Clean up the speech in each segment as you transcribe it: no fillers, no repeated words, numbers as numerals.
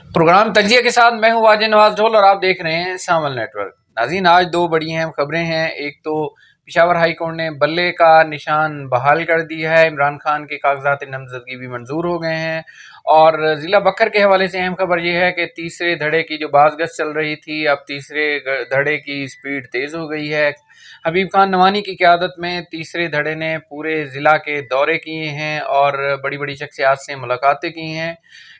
Programme تجزیہ کے ساتھ میں ہوں واجد نواز ڈھول اور آپ دیکھ رہے ہیں شامل نیٹ ورک۔ ناظرین، آج دو بڑی اہم خبریں ہیں۔ ایک تو پشاور ہائی کورٹ نے بلے کا نشان بحال کر دیا ہے، عمران خان کے کاغذات نامزدگی بھی منظور ہو گئے ہیں، اور ضلع بکر کے حوالے سے اہم خبر یہ ہے کہ تیسرے دھڑے کی جو باز گشت چل رہی تھی، اب تیسرے دھڑے کی سپیڈ تیز ہو گئی ہے۔ حبیب خان نوانی کی قیادت میں تیسرے دھڑے نے پورے ضلع کے دورے کیے ہیں اور بڑی بڑی شخصیات سے ملاقاتیں کی ہیں۔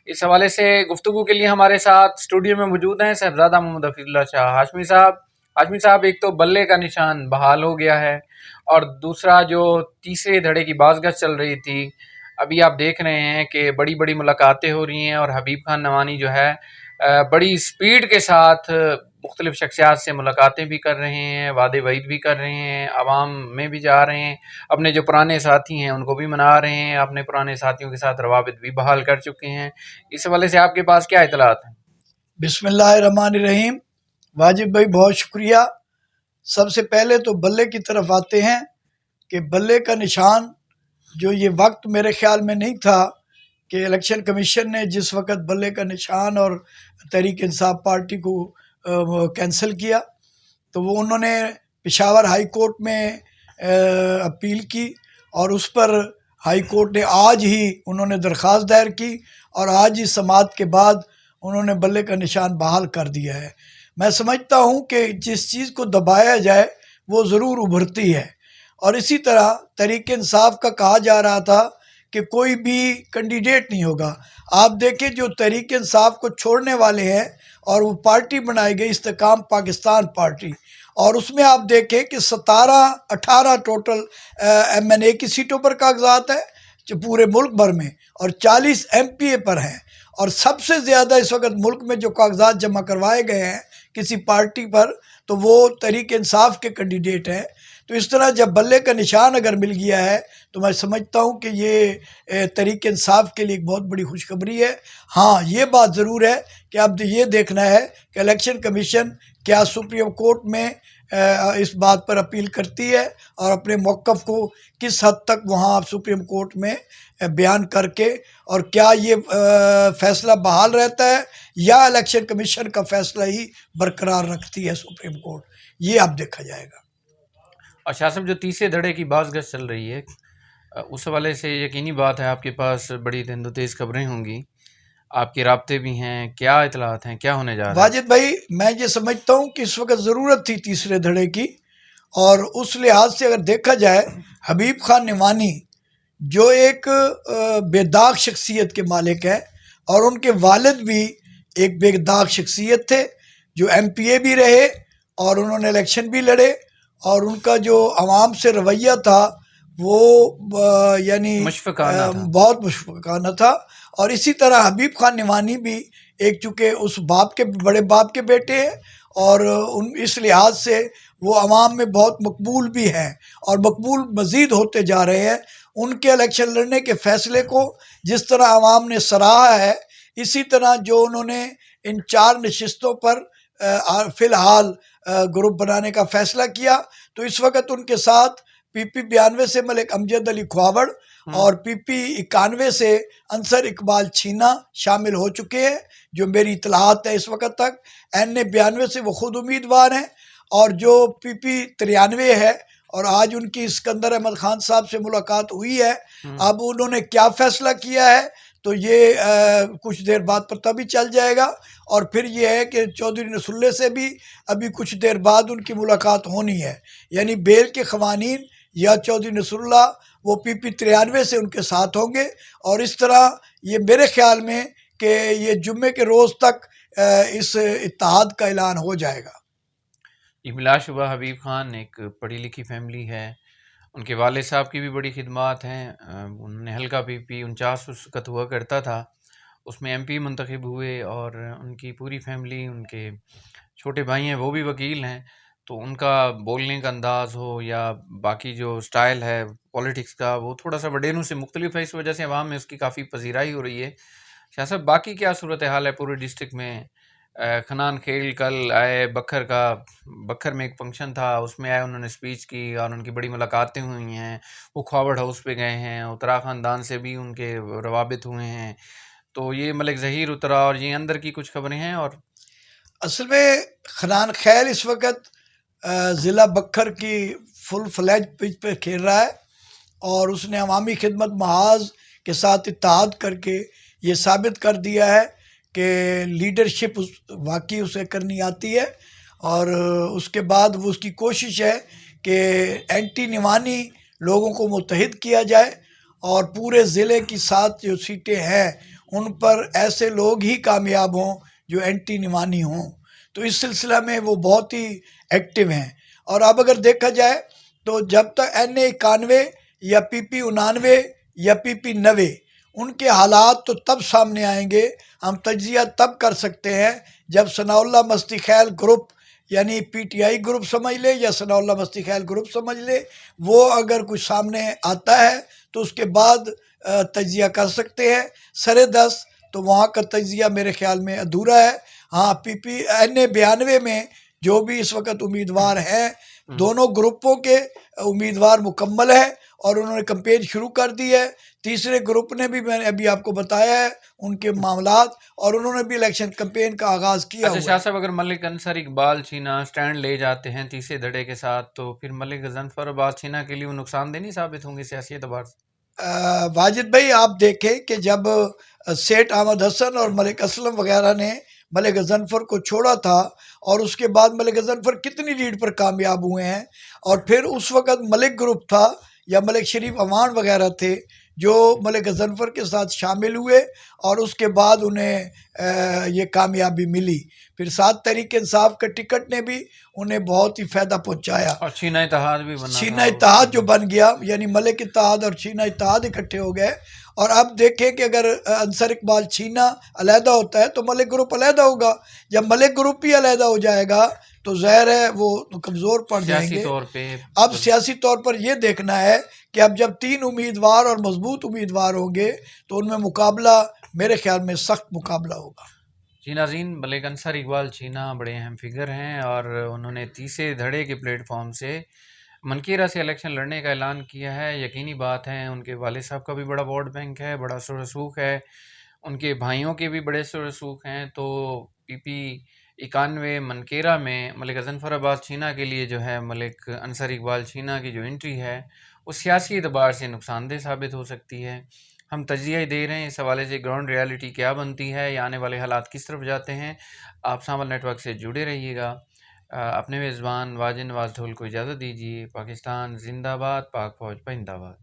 اس حوالے سے گفتگو کے لیے ہمارے ساتھ اسٹوڈیو میں موجود ہیں صاحبزادہ محمد حفیظ اللہ شاہ ہاشمی صاحب۔ ہاشمی صاحب، ایک تو بلے کا نشان بحال ہو گیا ہے، اور دوسرا جو تیسرے دھڑے کی باز گشت چل رہی تھی، ابھی آپ دیکھ رہے ہیں کہ بڑی بڑی ملاقاتیں ہو رہی ہیں، اور حبیب خان نوانی جو ہے بڑی سپیڈ کے ساتھ مختلف شخصیات سے ملاقاتیں بھی کر رہے ہیں، وعدے وعید بھی کر رہے ہیں، عوام میں بھی جا رہے ہیں، اپنے جو پرانے ساتھی ہیں ان کو بھی منا رہے ہیں، اپنے پرانے ساتھیوں کے ساتھ روابط بھی بحال کر چکے ہیں۔ اس حوالے سے آپ کے پاس کیا اطلاعات ہیں؟ بسم اللہ الرحمن الرحیم۔ واجب بھائی بہت شکریہ۔ سب سے پہلے تو بلے کی طرف آتے ہیں کہ بلے کا نشان جو یہ وقت میرے خیال میں نہیں تھا کہ الیکشن کمیشن نے جس وقت بلے کا نشان اور تحریک انصاف پارٹی کو کینسل کیا تو وہ انہوں نے پشاور ہائی کورٹ میں اپیل کی، اور اس پر ہائی کورٹ نے آج ہی انہوں نے درخواست دائر کی، اور آج ہی سماعت کے بعد انہوں نے بلے کا نشان بحال کر دیا ہے۔ میں سمجھتا ہوں کہ جس چیز کو دبایا جائے وہ ضرور ابھرتی ہے، اور اسی طرح تحریک انصاف کا کہا جا رہا تھا کہ کوئی بھی کینڈیڈیٹ نہیں ہوگا۔ آپ دیکھیں جو تحریک انصاف کو چھوڑنے والے ہیں اور وہ پارٹی بنائی گئی استحکام پاکستان پارٹی، اور اس میں آپ دیکھیں کہ 18 ٹوٹل ایم این اے کی سیٹوں پر کاغذات ہیں جو پورے ملک بھر میں، اور 40 ایم پی اے پر ہیں، اور سب سے زیادہ اس وقت ملک میں جو کاغذات جمع کروائے گئے ہیں کسی پارٹی پر تو وہ تحریک انصاف کے کینڈیڈیٹ ہیں۔ تو اس طرح جب بلے کا نشان اگر مل گیا ہے تو میں سمجھتا ہوں کہ یہ تحریک انصاف کے لیے ایک بہت بڑی خوشخبری ہے۔ ہاں، یہ بات ضرور ہے کہ اب یہ دیکھنا ہے کہ الیکشن کمیشن کیا سپریم کورٹ میں اس بات پر اپیل کرتی ہے، اور اپنے موقف کو کس حد تک وہاں سپریم کورٹ میں بیان کر کے، اور کیا یہ فیصلہ بحال رہتا ہے یا الیکشن کمیشن کا فیصلہ ہی برقرار رکھتی ہے سپریم کورٹ، یہ اب دیکھا جائے گا۔ اور شاہ صاحب، جو تیسرے دھڑے کی باز گشت چل رہی ہے، اس حوالے سے یقینی بات ہے آپ کے پاس بڑی تند و تیز خبریں ہوں گی، آپ کے رابطے بھی ہیں، کیا اطلاعات ہیں، کیا ہونے جا رہا ہے؟ واجد بھائی، میں یہ سمجھتا ہوں کہ اس وقت ضرورت تھی تیسرے دھڑے کی، اور اس لحاظ سے اگر دیکھا جائے حبیب خان نوانی جو ایک بے داغ شخصیت کے مالک ہیں، اور ان کے والد بھی ایک بے داغ شخصیت تھے جو ایم پی اے بھی رہے، اور انہوں نے الیکشن بھی لڑے، اور ان کا جو عوام سے رویہ تھا وہ یعنی مشفقانہ تھا۔ بہت مشفقانہ تھا۔ اور اسی طرح حبیب خان نوانی بھی ایک چونکہ اس باپ کے بڑے باپ کے بیٹے ہیں، اور اس لحاظ سے وہ عوام میں بہت مقبول بھی ہیں، اور مقبول مزید ہوتے جا رہے ہیں۔ ان کے الیکشن لڑنے کے فیصلے کو جس طرح عوام نے سراہا ہے، اسی طرح جو انہوں نے ان 4 نشستوں پر فی الحال گروپ بنانے کا فیصلہ کیا، تو اس وقت ان کے ساتھ پی پی 92 سے ملک امجد علی کھواوڑ اور پی پی 91 سے انصر اقبال چھینا شامل ہو چکے ہیں، جو میری اطلاعات ہے اس وقت تک۔ این اے 92 سے وہ خود امیدوار ہیں، اور جو پی پی 93 ہے، اور آج ان کی اسکندر احمد خان صاحب سے ملاقات ہوئی ہے، اب انہوں نے کیا فیصلہ کیا ہے تو یہ کچھ دیر بعد پتہ بھی چل جائے گا۔ اور پھر یہ ہے کہ چودھری نصر اللہ سے بھی ابھی کچھ دیر بعد ان کی ملاقات ہونی ہے، یعنی بیل کے قوانین یا چودھری نصر اللہ وہ پی پی 93 سے ان کے ساتھ ہوں گے، اور اس طرح یہ میرے خیال میں کہ یہ جمعے کے روز تک اس اتحاد کا اعلان ہو جائے گا۔ بلا شبہ حبیب خان ایک پڑھی لکھی فیملی ہے، ان کے والد صاحب کی بھی بڑی خدمات ہیں، انہوں نے حلقہ پی پی 49 اس وقت ہوا کرتا تھا، اس میں ایم پی منتخب ہوئے، اور ان کی پوری فیملی، ان کے چھوٹے بھائی ہیں وہ بھی وکیل ہیں، تو ان کا بولنے کا انداز ہو یا باقی جو سٹائل ہے پولیٹکس کا، وہ تھوڑا سا وڈیروں سے مختلف ہے، اس وجہ سے عوام میں اس کی کافی پذیرائی ہو رہی ہے۔ شاہ صاحب، باقی کیا صورتحال ہے پورے ڈسٹرکٹ میں؟ کھنان کھیل کل آئے، بکھر میں ایک فنکشن تھا، اس میں آئے، انہوں نے سپیچ کی، اور ان کی بڑی ملاقاتیں ہوئی ہیں، وہ کھواوڑ ہاؤس پہ گئے ہیں، اترا خاندان سے بھی ان کے روابط ہوئے ہیں، تو یہ ملک ظہیر اترا اور یہ اندر کی کچھ خبریں ہیں. اور اصل میں خنان خیل اس وقت ضلع بکھر کی فل فلیج پچ پہ کھیل رہا ہے، اور اس نے عوامی خدمت محاذ کے ساتھ اتحاد کر کے یہ ثابت کر دیا ہے کہ لیڈرشپ واقعی اسے کرنی آتی ہے. اور اس کے بعد وہ اس کی کوشش ہے کہ اینٹی نوانی لوگوں کو متحد کیا جائے، اور پورے ضلع کی 7 جو سیٹیں ہیں ان پر ایسے لوگ ہی کامیاب ہوں جو اینٹی نوانی ہوں. تو اس سلسلہ میں وہ بہت ہی ایکٹیو ہیں. اور اب اگر دیکھا جائے تو جب تک NA 91 یا PP 99 یا PP 90 ان کے حالات تو تب سامنے آئیں گے، ہم تجزیہ تب کر سکتے ہیں جب ثناء اللہ مستی خیل گروپ، یعنی PTI گروپ سمجھ لے یا ثناء اللہ مستی خیل گروپ سمجھ لے، وہ اگر کچھ سامنے آتا ہے تو اس کے بعد تجزیہ کر سکتے ہیں. سر دس تو وہاں کا تجزیہ میرے خیال میں ادھورا ہے. ہاں NA 92 میں جو بھی اس وقت امیدوار ہیں، دونوں گروپوں کے امیدوار مکمل ہیں اور انہوں نے کمپین شروع کر دی ہے. تیسرے گروپ نے بھی، میں نے ابھی آپ کو بتایا ہے ان کے معاملات، اور انہوں نے بھی الیکشن کمپین کا آغاز کیا اچھا ہوا شاہ ہے. صاحب، اگر ملک انصر اقبال چھینا سٹینڈ لے جاتے ہیں تیسرے دھڑے کے ساتھ، تو پھر ملک غضنفر عباس چھینا کے لیے وہ نقصان دہ نہیں ثابت ہوں گے سیاسی اعتبار سے؟ واجد بھائی آپ دیکھیں کہ جب سیٹھ احمد حسن اور ملک اسلم وغیرہ نے ملک غضنفر کو چھوڑا تھا، اور اس کے بعد ملک غضنفر کتنی لیڈ پر کامیاب ہوئے ہیں، اور پھر اس وقت ملک گروپ تھا یا ملک شریف امان وغیرہ تھے جو ملک غضنفر کے ساتھ شامل ہوئے، اور اس کے بعد انہیں یہ کامیابی ملی. پھر 7 تحریک انصاف کے ٹکٹ نے بھی انہیں بہت ہی فائدہ پہنچایا. اور چھینا اتحاد بھی بنا چھینا تھا. اتحاد جو بن گیا، یعنی ملک اتحاد اور چھینا اتحاد اکٹھے ہو گئے. اور اب دیکھیں کہ اگر انصر اقبال چھینا علیحدہ ہوتا ہے تو ملک گروپ علیحدہ ہوگا. جب ملک گروپ بھی علیحدہ ہو جائے گا تو ظاہر ہے وہ کمزور پڑ جائیں سیاسی گے. طور پہ اب سیاسی طور پر یہ دیکھنا ہے کہ اب جب 3 امیدوار اور مضبوط امیدوار ہوں گے تو ان میں مقابلہ، میرے خیال میں سخت مقابلہ ہوگا. جی ناظرین، ملک انصر اقبال چھینا بڑے اہم فگر ہیں، اور انہوں نے تیسرے دھڑے کے پلیٹ فارم سے منکیرہ سے الیکشن لڑنے کا اعلان کیا ہے. یقینی بات ہے ان کے والد صاحب کا بھی بڑا ووٹ بینک ہے، بڑا سر رسوخ ہے، ان کے بھائیوں کے بھی بڑے سر رسوخ ہیں. تو PP 91 منکیرہ میں ملک غضنفر عباس چھینا کے لیے جو ہے ملک انصر اقبال چھینا کی جو انٹری ہے وہ سیاسی اعتبار سے نقصان دہ ثابت ہو سکتی ہے. ہم تجزیہ ہی دے رہے ہیں، اس حوالے سے گراؤنڈ ریالٹی کیا بنتی ہے یا آنے والے حالات کس طرف جاتے ہیں. آپ سامل نیٹ ورک سے جڑے رہیے گا. اپنے میزبان واجد نواز ڈھول کو اجازت دیجیے. پاکستان زندہ باد، پاک فوج پائندہ باد.